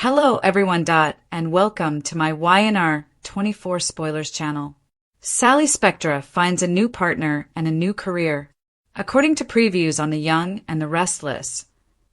Hello everyone. And welcome to my YNR 24 Spoilers channel. Sally Spectra finds a new partner and a new career. According to previews on The Young and the Restless,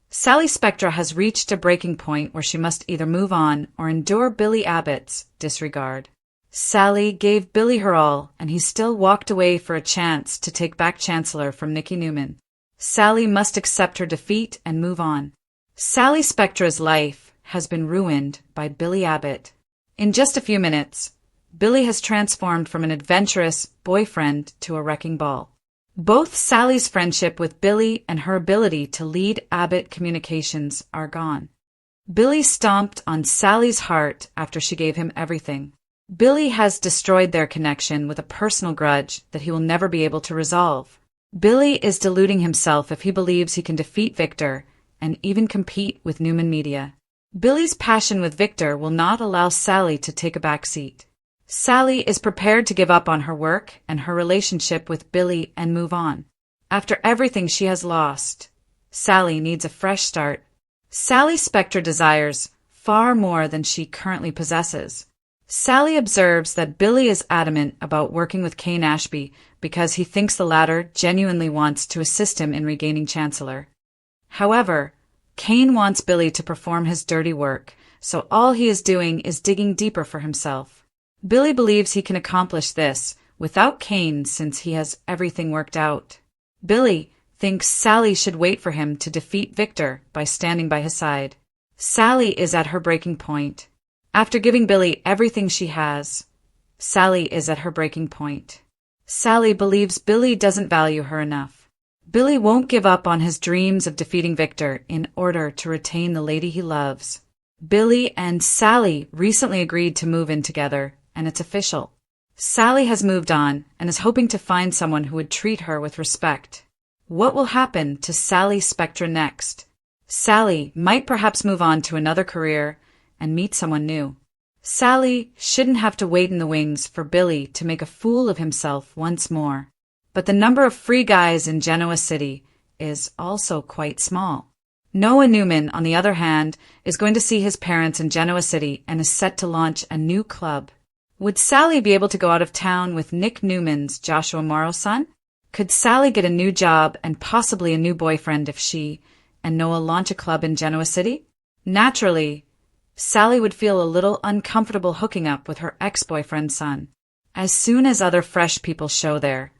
Sally Spectra has reached a breaking point where she must either move on or endure Billy Abbott's disregard. Sally gave Billy her all, and he still walked away for a chance to take back Chancellor from Newman. Sally must accept her defeat and move on. Sally Spectra's life has been ruined by Billy Abbott. In just a few minutes, Billy has transformed from an adventurous boyfriend to a wrecking ball. Both Sally's friendship with Billy and her ability to lead Abbott Communications are gone. Billy stomped on Sally's heart after she gave him everything. Billy has destroyed their connection with a personal grudge that he will never be able to resolve. Billy is deluding himself if he believes he can defeat Victor and even compete with Newman Media. Billy's passion with Victor will not allow Sally to take a back seat. Sally is prepared to give up on her work and her relationship with Billy and move on. After everything she has lost, Sally needs a fresh start. Sally Spectra desires far more than she currently possesses. Sally observes that Billy is adamant about working with Kane Ashby because he thinks the latter genuinely wants to assist him in regaining Chancellor. However, Kane wants Billy to perform his dirty work, so all he is doing is digging deeper for himself. Billy believes he can accomplish this without Kane since he has everything worked out. Billy thinks Sally should wait for him to defeat Victor by standing by his side. Sally is at her breaking point. After giving Billy everything she has, Sally is at her breaking point. Sally believes Billy doesn't value her enough. Billy won't give up on his dreams of defeating Victor in order to retain the lady he loves. Billy and Sally recently agreed to move in together, and it's official. Sally has moved on and is hoping to find someone who would treat her with respect. What will happen to Sally Spectra next? Sally might perhaps move on to another career and meet someone new. Sally shouldn't have to wait in the wings for Billy to make a fool of himself once more. But the number of free guys in Genoa City is also quite small. Noah Newman, on the other hand, is going to see his parents in Genoa City and is set to launch a new club. Would Sally be able to go out of town with Nick Newman's Joshua Morrow's son? Could Sally get a new job and possibly a new boyfriend if she and Noah launch a club in Genoa City? Naturally, Sally would feel a little uncomfortable hooking up with her ex-boyfriend's son. As soon as other fresh people show there,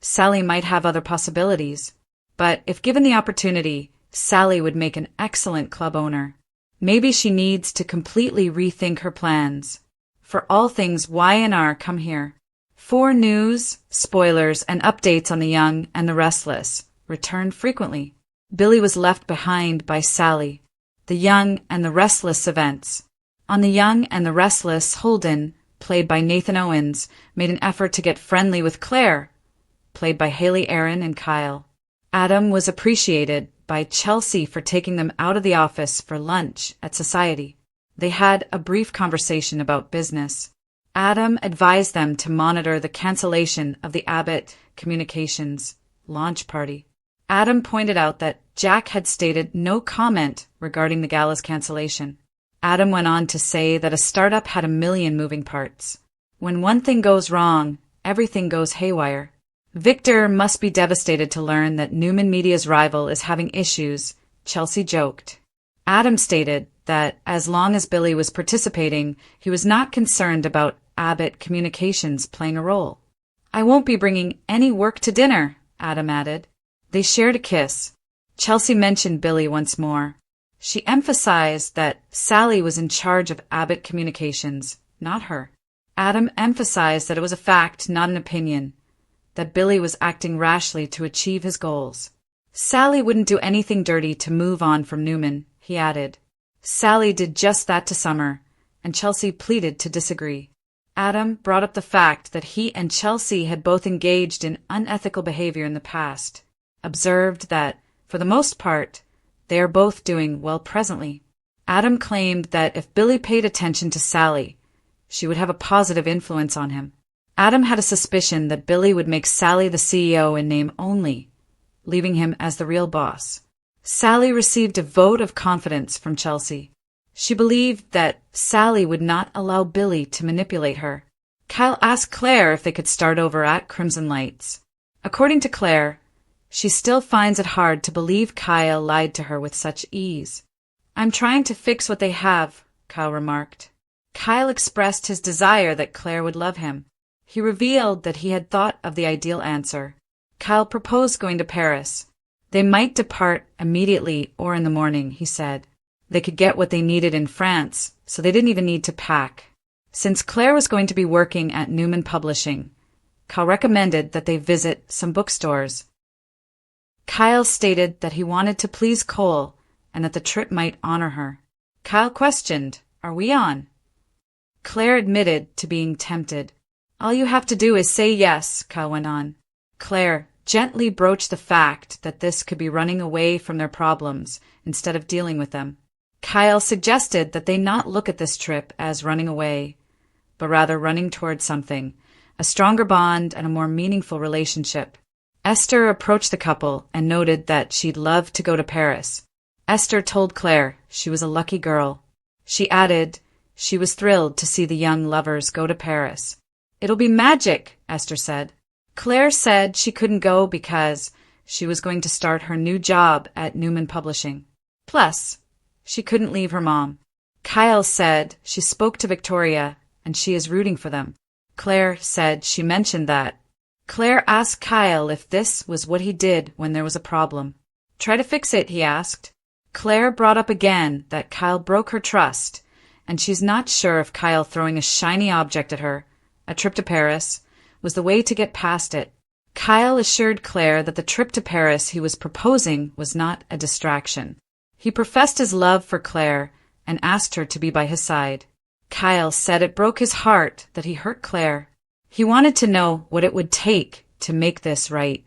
Sally might have other possibilities. But if given the opportunity, Sally would make an excellent club owner. Maybe she needs to completely rethink her plans. For all things YNR, come here. For news, spoilers, and updates on The Young and the Restless, return frequently. Billy was left behind by Sally. The Young and the Restless events. On The Young and the Restless, Holden, played by Nathan Owens, made an effort to get friendly with Claire, played by Haley Aaron and Kyle. Adam was appreciated by Chelsea for taking them out of the office for lunch at Society. They had a brief conversation about business. Adam advised them to monitor the cancellation of the Abbott Communications launch party. Adam pointed out that Jack had stated no comment regarding the gala's cancellation. Adam went on to say that a startup had a million moving parts. When one thing goes wrong, everything goes haywire. Victor must be devastated to learn that Newman Media's rival is having issues, Chelsea joked. Adam stated that as long as Billy was participating, he was not concerned about Abbott Communications playing a role. I won't be bringing any work to dinner, Adam added. They shared a kiss. Chelsea mentioned Billy once more. She emphasized that Sally was in charge of Abbott Communications, not her. Adam emphasized that it was a fact, not an opinion, that Billy was acting rashly to achieve his goals. Sally wouldn't do anything dirty to move on from Newman, he added. Sally did just that to Summer, and Chelsea pleaded to disagree. Adam brought up the fact that he and Chelsea had both engaged in unethical behavior in the past, observed that, for the most part, they are both doing well presently. Adam claimed that if Billy paid attention to Sally, she would have a positive influence on him. Adam had a suspicion that Billy would make Sally the CEO in name only, leaving him as the real boss. Sally received a vote of confidence from Chelsea. She believed that Sally would not allow Billy to manipulate her. Kyle asked Claire if they could start over at Crimson Lights. According to Claire, she still finds it hard to believe Kyle lied to her with such ease. "I'm trying to fix what they have," Kyle remarked. Kyle expressed his desire that Claire would love him. He revealed that he had thought of the ideal answer. Kyle proposed going to Paris. They might depart immediately or in the morning, he said. They could get what they needed in France, so they didn't even need to pack. Since Claire was going to be working at Newman Publishing, Kyle recommended that they visit some bookstores. Kyle stated that he wanted to please Cole and that the trip might honor her. Kyle questioned, "Are we on?" Claire admitted to being tempted. "All you have to do is say yes," Kyle went on. Claire gently broached the fact that this could be running away from their problems instead of dealing with them. Kyle suggested that they not look at this trip as running away, but rather running towards something, a stronger bond and a more meaningful relationship. Esther approached the couple and noted that she'd love to go to Paris. Esther told Claire she was a lucky girl. She added she was thrilled to see the young lovers go to Paris. "It'll be magic," Esther said. Claire said she couldn't go because she was going to start her new job at Newman Publishing. Plus, she couldn't leave her mom. Kyle said she spoke to Victoria and she is rooting for them. Claire said she mentioned that. Claire asked Kyle if this was what he did when there was a problem. "Try to fix it," he asked. Claire brought up again that Kyle broke her trust, and she's not sure if Kyle throwing a shiny object at her, a trip to Paris, was the way to get past it. Kyle assured Claire that the trip to Paris he was proposing was not a distraction. He professed his love for Claire and asked her to be by his side. Kyle said it broke his heart that he hurt Claire. He wanted to know what it would take to make this right.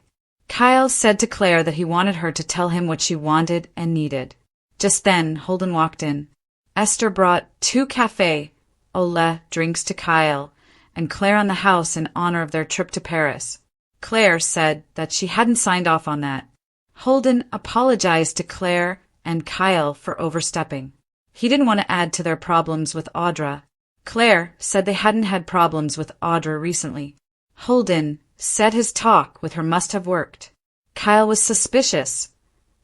Kyle said to Claire that he wanted her to tell him what she wanted and needed. Just then, Holden walked in. Esther brought 2 café au lait drinks to Kyle and Claire on the house in honor of their trip to Paris. Claire said that she hadn't signed off on that. Holden apologized to Claire and Kyle for overstepping. He didn't want to add to their problems with Audra. Claire said they hadn't had problems with Audra recently. Holden said his talk with her must have worked. Kyle was suspicious,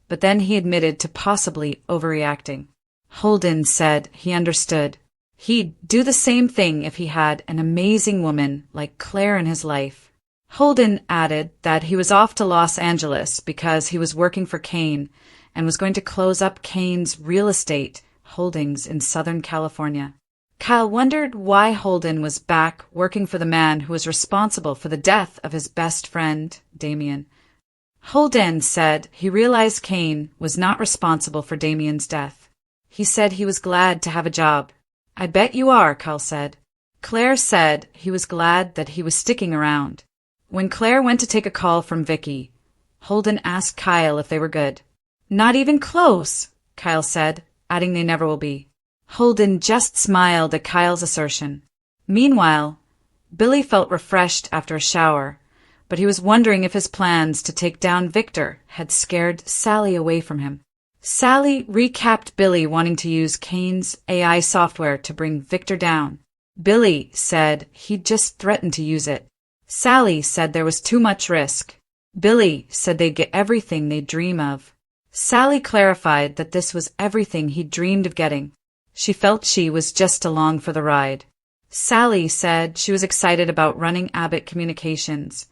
but then he admitted to possibly overreacting. Holden said he understood. He'd do the same thing if he had an amazing woman like Claire in his life. Holden added that he was off to Los Angeles because he was working for Kane and was going to close up Kane's real estate holdings in Southern California. Kyle wondered why Holden was back working for the man who was responsible for the death of his best friend, Damien. Holden said he realized Kane was not responsible for Damien's death. He said he was glad to have a job. "I bet you are," Kyle said. Claire said he was glad that he was sticking around. When Claire went to take a call from Vicky, Holden asked Kyle if they were good. "Not even close," Kyle said, adding they never will be. Holden just smiled at Kyle's assertion. Meanwhile, Billy felt refreshed after a shower, but he was wondering if his plans to take down Victor had scared Sally away from him. Sally recapped Billy wanting to use Kane's AI software to bring Victor down. Billy said he'd just threatened to use it. Sally said there was too much risk. Billy said they'd get everything they'd dream of. Sally clarified that this was everything he'd dreamed of getting. She felt she was just along for the ride. Sally said she was excited about running Abbott Communications,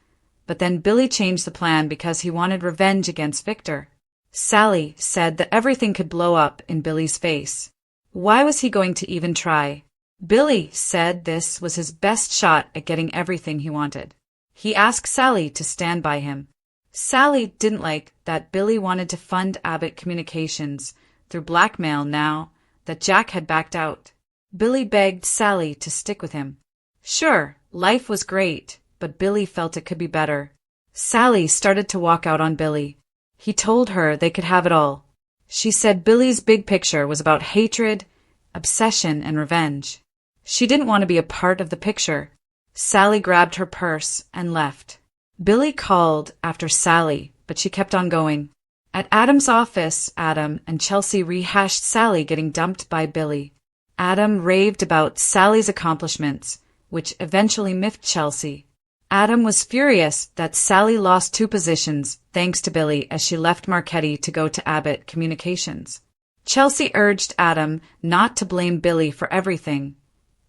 but then Billy changed the plan because he wanted revenge against Victor. Sally said that everything could blow up in Billy's face. Why was he going to even try? Billy said this was his best shot at getting everything he wanted. He asked Sally to stand by him. Sally didn't like that Billy wanted to fund Abbott Communications through blackmail now that Jack had backed out. Billy begged Sally to stick with him. Sure, life was great, but Billy felt it could be better. Sally started to walk out on Billy. He told her they could have it all. She said Billy's big picture was about hatred, obsession, and revenge. She didn't want to be a part of the picture. Sally grabbed her purse and left. Billy called after Sally, but she kept on going. At Adam's office, Adam and Chelsea rehashed Sally getting dumped by Billy. Adam raved about Sally's accomplishments, which eventually miffed Chelsea. Adam was furious that Sally lost 2 positions thanks to Billy as she left Marchetti to go to Abbott Communications. Chelsea urged Adam not to blame Billy for everything,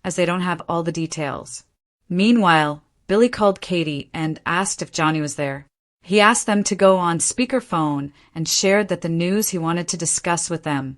as they don't have all the details. Meanwhile, Billy called Katie and asked if Johnny was there. He asked them to go on speakerphone and shared that the news he wanted to discuss with them,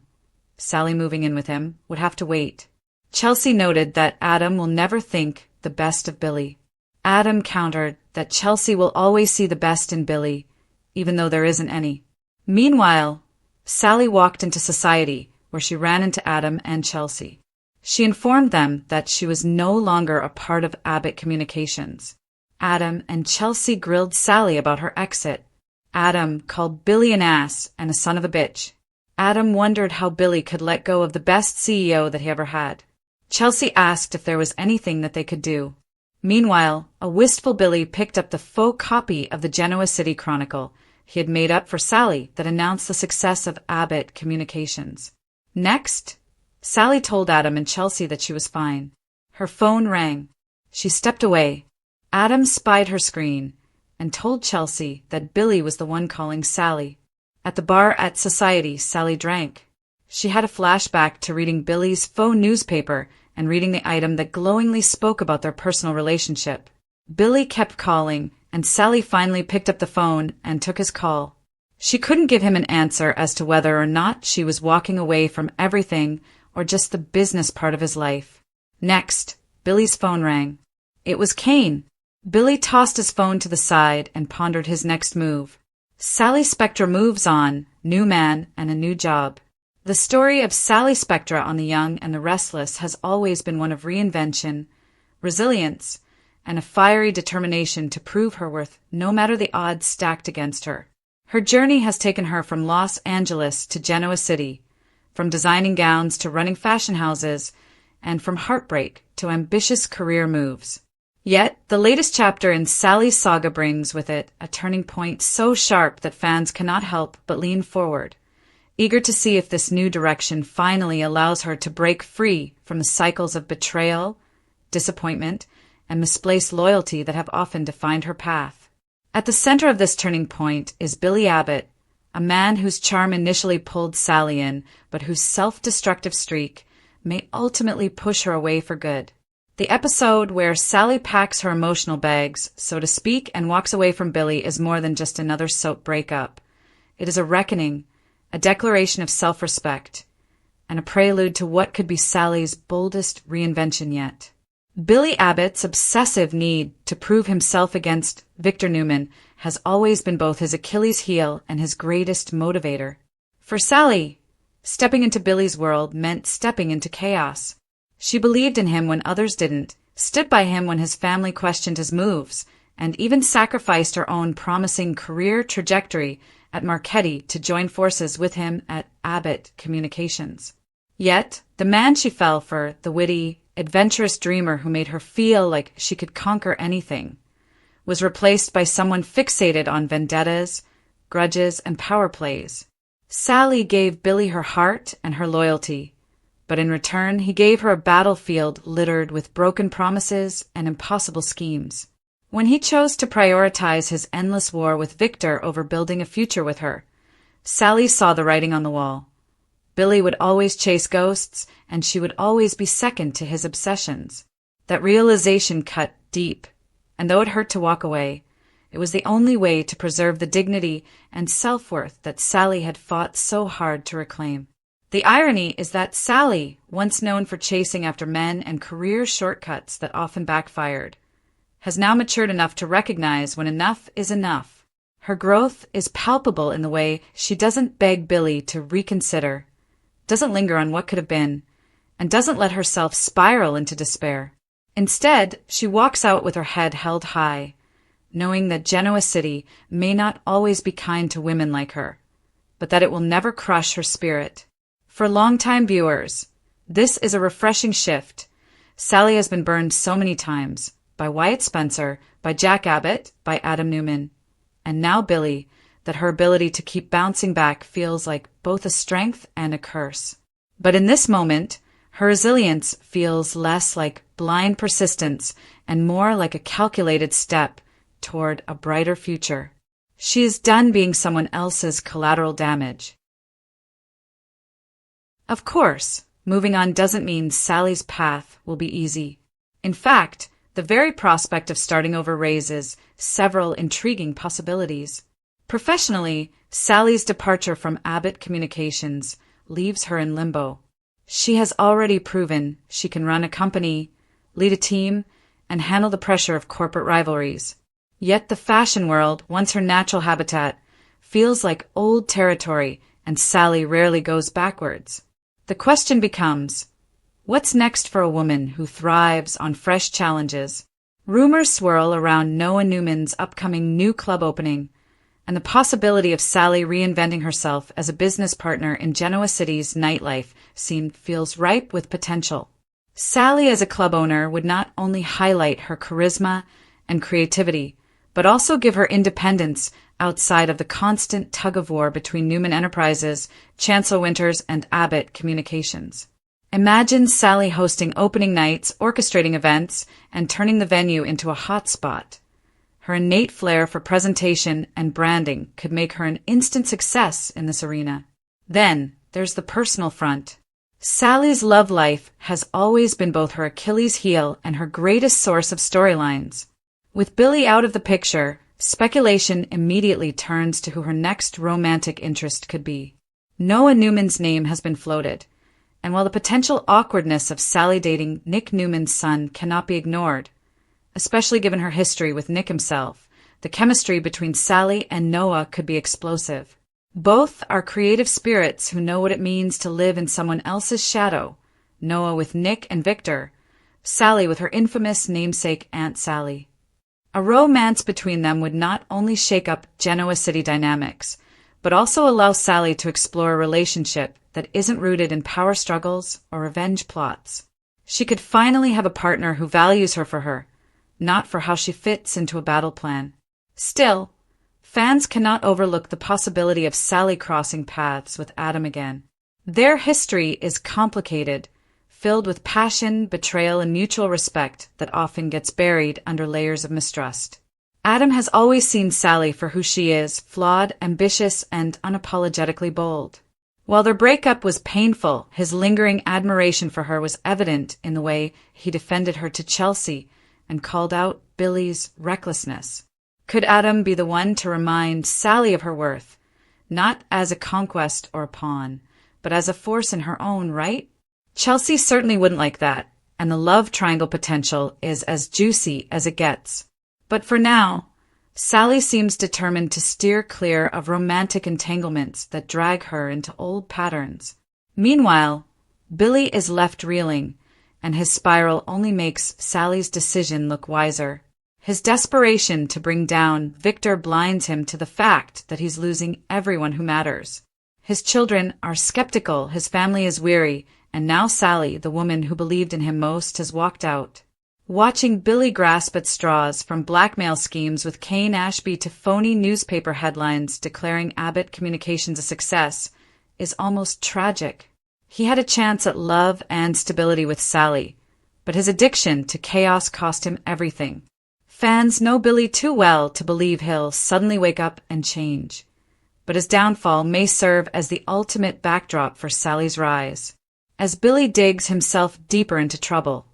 Sally moving in with him, would have to wait. Chelsea noted that Adam will never think the best of Billy. Adam countered that Chelsea will always see the best in Billy, even though there isn't any. Meanwhile, Sally walked into society, where she ran into Adam and Chelsea. She informed them that she was no longer a part of Abbott Communications. Adam and Chelsea grilled Sally about her exit. Adam called Billy an ass and a son of a bitch. Adam wondered how Billy could let go of the best CEO that he ever had. Chelsea asked if there was anything that they could do. Meanwhile, a wistful Billy picked up the faux copy of the Genoa City Chronicle he had made up for Sally that announced the success of Abbott Communications. Next, Sally told Adam and Chelsea that she was fine. Her phone rang. She stepped away. Adam spied her screen and told Chelsea that Billy was the one calling Sally. At the bar at Society, Sally drank. She had a flashback to reading Billy's faux newspaper and reading the item that glowingly spoke about their personal relationship. Billy kept calling, and Sally finally picked up the phone and took his call. She couldn't give him an answer as to whether or not she was walking away from everything or just the business part of his life. Next, Billy's phone rang. It was Kane. Billy tossed his phone to the side and pondered his next move. Sally Spectra moves on, new man and a new job. The story of Sally Spectra on The Young and the Restless has always been one of reinvention, resilience, and a fiery determination to prove her worth no matter the odds stacked against her. Her journey has taken her from Los Angeles to Genoa City, from designing gowns to running fashion houses, and from heartbreak to ambitious career moves. Yet, the latest chapter in Sally's saga brings with it a turning point so sharp that fans cannot help but lean forward, eager to see if this new direction finally allows her to break free from the cycles of betrayal, disappointment, and misplaced loyalty that have often defined her path. At the center of this turning point is Billy Abbott, a man whose charm initially pulled Sally in, but whose self-destructive streak may ultimately push her away for good. The episode where Sally packs her emotional bags, so to speak, and walks away from Billy is more than just another soap breakup. It is a reckoning, a declaration of self-respect, and a prelude to what could be Sally's boldest reinvention yet. Billy Abbott's obsessive need to prove himself against Victor Newman has always been both his Achilles heel and his greatest motivator. For Sally, stepping into Billy's world meant stepping into chaos. She believed in him when others didn't, stood by him when his family questioned his moves, and even sacrificed her own promising career trajectory at Marchetti to join forces with him at Abbott Communications. Yet, the man she fell for, the witty, adventurous dreamer who made her feel like she could conquer anything, was replaced by someone fixated on vendettas, grudges, and power plays. Sally gave Billy her heart and her loyalty, but in return he gave her a battlefield littered with broken promises and impossible schemes. When he chose to prioritize his endless war with Victor over building a future with her, Sally saw the writing on the wall. Billy would always chase ghosts, and she would always be second to his obsessions. That realization cut deep, and though it hurt to walk away, it was the only way to preserve the dignity and self-worth that Sally had fought so hard to reclaim. The irony is that Sally, once known for chasing after men and career shortcuts that often backfired, has now matured enough to recognize when enough is enough. Her growth is palpable in the way she doesn't beg Billy to reconsider, doesn't linger on what could have been, and doesn't let herself spiral into despair. Instead, she walks out with her head held high, knowing that Genoa City may not always be kind to women like her, but that it will never crush her spirit. For longtime viewers, this is a refreshing shift. Sally has been burned so many times, by Wyatt Spencer, by Jack Abbott, by Adam Newman. And now Billy, that her ability to keep bouncing back feels like both a strength and a curse. But in this moment, her resilience feels less like blind persistence and more like a calculated step toward a brighter future. She is done being someone else's collateral damage. Of course, moving on doesn't mean Sally's path will be easy. In fact, the very prospect of starting over raises several intriguing possibilities. Professionally, Sally's departure from Abbott Communications leaves her in limbo. She has already proven she can run a company, lead a team, and handle the pressure of corporate rivalries. Yet the fashion world, once her natural habitat, feels like old territory, and Sally rarely goes backwards. The question becomes, what's next for a woman who thrives on fresh challenges? Rumors swirl around Noah Newman's upcoming new club opening, and the possibility of Sally reinventing herself as a business partner in Genoa City's nightlife feels ripe with potential. Sally as a club owner would not only highlight her charisma and creativity, but also give her independence outside of the constant tug-of-war between Newman Enterprises, Chancellor Winters, and Abbott Communications. Imagine Sally hosting opening nights, orchestrating events, and turning the venue into a hotspot. Her innate flair for presentation and branding could make her an instant success in this arena. Then, there's the personal front. Sally's love life has always been both her Achilles heel and her greatest source of storylines. With Billy out of the picture, speculation immediately turns to who her next romantic interest could be. Noah Newman's name has been floated, and while the potential awkwardness of Sally dating Nick Newman's son cannot be ignored, especially given her history with Nick himself, the chemistry between Sally and Noah could be explosive. Both are creative spirits who know what it means to live in someone else's shadow, Noah with Nick and Victor, Sally with her infamous namesake Aunt Sally. A romance between them would not only shake up Genoa City dynamics, but also allow Sally to explore a relationship that isn't rooted in power struggles or revenge plots. She could finally have a partner who values her for her, not for how she fits into a battle plan. Still, fans cannot overlook the possibility of Sally crossing paths with Adam again. Their history is complicated, filled with passion, betrayal, and mutual respect that often gets buried under layers of mistrust. Adam has always seen Sally for who she is, flawed, ambitious, and unapologetically bold. While their breakup was painful, his lingering admiration for her was evident in the way he defended her to Chelsea and called out Billy's recklessness. Could Adam be the one to remind Sally of her worth, not as a conquest or a pawn, but as a force in her own right? Chelsea certainly wouldn't like that, and the love triangle potential is as juicy as it gets. But for now, Sally seems determined to steer clear of romantic entanglements that drag her into old patterns. Meanwhile, Billy is left reeling, and his spiral only makes Sally's decision look wiser. His desperation to bring down Victor blinds him to the fact that he's losing everyone who matters. His children are skeptical, his family is weary, and now Sally, the woman who believed in him most, has walked out. Watching Billy grasp at straws, from blackmail schemes with Kane Ashby to phony newspaper headlines declaring Abbott Communications a success, is almost tragic. He had a chance at love and stability with Sally, but his addiction to chaos cost him everything. Fans know Billy too well to believe he'll suddenly wake up and change, but his downfall may serve as the ultimate backdrop for Sally's rise. As Billy digs himself deeper into trouble,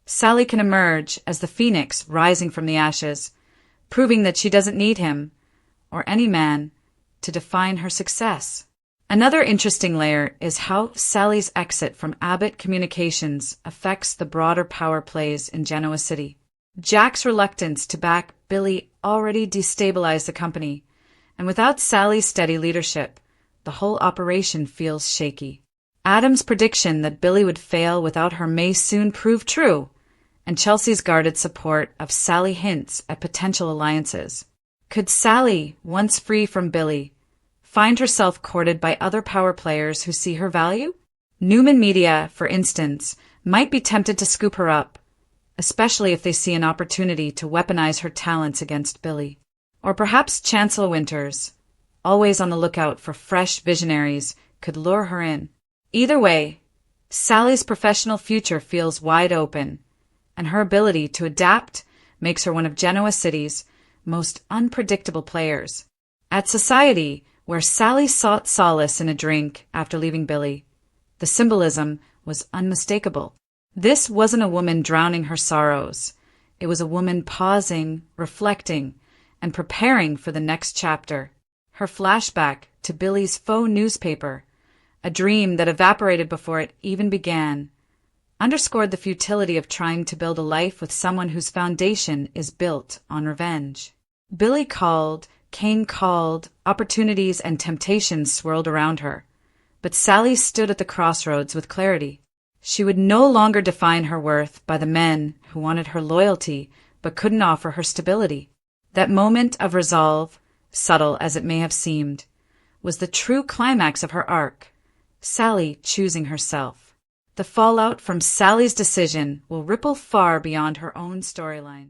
Sally can emerge as the phoenix rising from the ashes, proving that she doesn't need him, or any man, to define her success. Another interesting layer is how Sally's exit from Abbott Communications affects the broader power plays in Genoa City. Jack's reluctance to back Billy already destabilized the company, and without Sally's steady leadership, the whole operation feels shaky. Adam's prediction that Billy would fail without her may soon prove true, and Chelsea's guarded support of Sally hints at potential alliances. Could Sally, once free from Billy, find herself courted by other power players who see her value? Newman Media, for instance, might be tempted to scoop her up, especially if they see an opportunity to weaponize her talents against Billy. Or perhaps Chancellor Winters, always on the lookout for fresh visionaries, could lure her in. Either way, Sally's professional future feels wide open, and her ability to adapt makes her one of Genoa City's most unpredictable players. At Society, where Sally sought solace in a drink after leaving Billy, the symbolism was unmistakable. This wasn't a woman drowning her sorrows. It was a woman pausing, reflecting, and preparing for the next chapter. Her flashback to Billy's faux newspaper, a dream that evaporated before it even began, underscored the futility of trying to build a life with someone whose foundation is built on revenge. Billy called, Kane called, opportunities and temptations swirled around her, but Sally stood at the crossroads with clarity. She would no longer define her worth by the men who wanted her loyalty but couldn't offer her stability. That moment of resolve, subtle as it may have seemed, was the true climax of her arc, Sally choosing herself. The fallout from Sally's decision will ripple far beyond her own storyline.